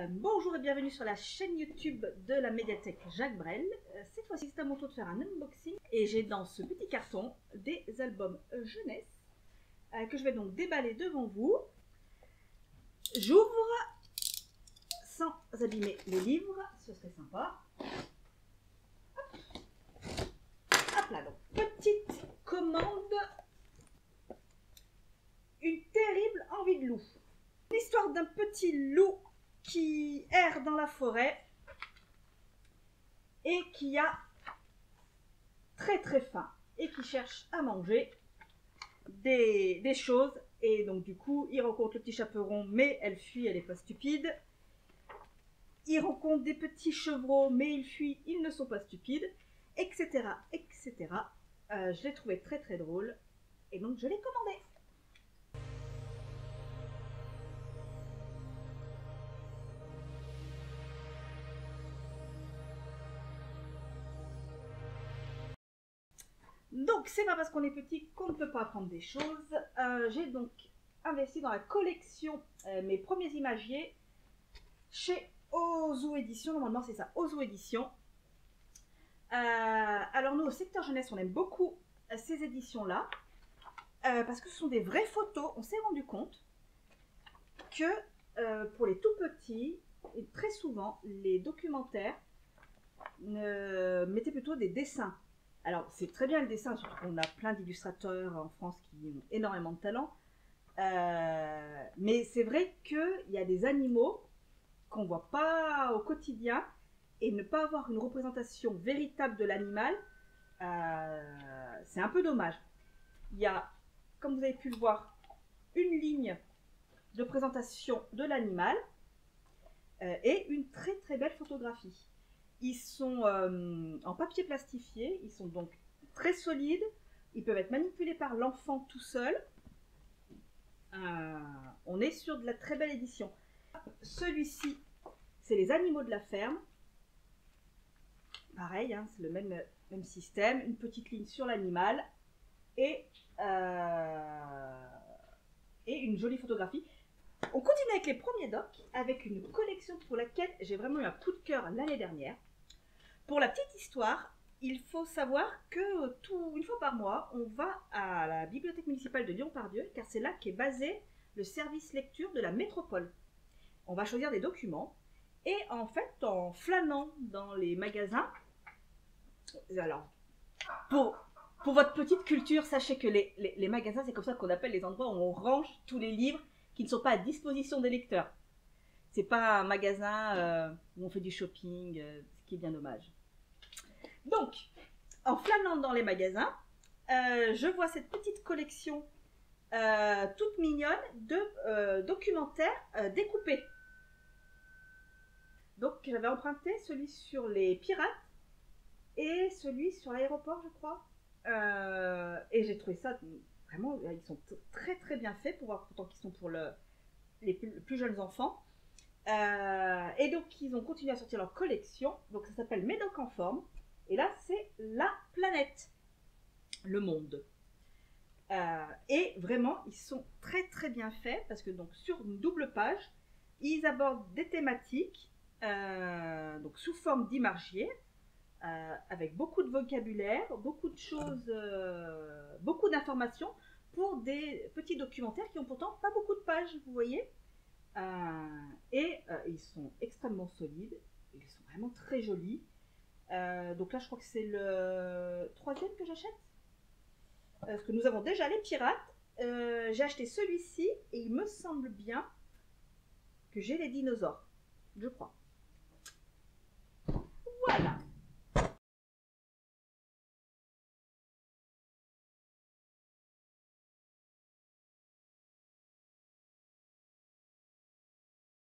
Bonjour et bienvenue sur la chaîne YouTube de la médiathèque Jacques Brel. Cette fois-ci, c'est à mon tour de faire un unboxing et j'ai dans ce petit carton des albums jeunesse que je vais donc déballer devant vous. J'ouvre sans abîmer les livres, ce serait sympa. Hop là, donc petite commande. Une terrible envie de loup. L'histoire d'un petit loup qui erre dans la forêt et qui a très faim et qui cherche à manger des choses, et donc du coup il rencontre le petit chaperon mais elle fuit, elle n'est pas stupide. Il rencontre des petits chevreaux mais il fuit, ils ne sont pas stupides, etc. Je l'ai trouvé très drôle et donc je l'ai commandé. Donc c'est pas parce qu'on est petit qu'on ne peut pas apprendre des choses. J'ai donc investi dans la collection mes premiers imagiers chez Ozu Édition. Normalement c'est ça, Ozu Édition. Alors nous au secteur jeunesse on aime beaucoup ces éditions là parce que ce sont des vraies photos. On s'est rendu compte que pour les tout petits, et très souvent les documentaires mettaient plutôt des dessins. Alors, c'est très bien le dessin, surtout qu'on a plein d'illustrateurs en France qui ont énormément de talent. Mais c'est vrai qu'il y a des animaux qu'on ne voit pas au quotidien, et ne pas avoir une représentation véritable de l'animal, c'est un peu dommage. Il y a, comme vous avez pu le voir, une ligne de présentation de l'animal et une très belle photographie. Ils sont en papier plastifié, ils sont donc très solides, ils peuvent être manipulés par l'enfant tout seul. On est sur de la très belle édition. Celui-ci, c'est les animaux de la ferme. Pareil, hein, c'est le même système, une petite ligne sur l'animal et une jolie photographie. On continue avec les premiers docs, avec une collection pour laquelle j'ai vraiment eu un coup de cœur l'année dernière. Pour la petite histoire, il faut savoir que une fois par mois, on va à la bibliothèque municipale de Lyon-Part-Dieu, car c'est là qu'est basé le service lecture de la métropole. On va choisir des documents, et en fait, en flânant dans les magasins, alors, pour votre petite culture, sachez que les magasins, c'est comme ça qu'on appelle les endroits où on range tous les livres qui ne sont pas à disposition des lecteurs. C'est pas un magasin où on fait du shopping, ce qui est bien dommage. Donc, en flânant dans les magasins, je vois cette petite collection toute mignonne de documentaires découpés. Donc, j'avais emprunté celui sur les pirates et celui sur l'aéroport, je crois. Et j'ai trouvé ça vraiment, ils sont très bien faits pourtant qu'ils sont pour les plus jeunes enfants. Et donc, ils ont continué à sortir leur collection. Donc, ça s'appelle Médoc en forme. Et là, c'est la planète, le monde. Et vraiment, ils sont très bien faits parce que donc sur une double page, ils abordent des thématiques donc sous forme d'imagier, avec beaucoup de vocabulaire, beaucoup de choses, beaucoup d'informations pour des petits documentaires qui ont pourtant pas beaucoup de pages, vous voyez. Ils sont extrêmement solides, ils sont vraiment très jolis. Donc là, je crois que c'est le 3e que j'achète. Parce que nous avons déjà les pirates. J'ai acheté celui-ci et il me semble bien que j'ai les dinosaures. Je crois. Voilà.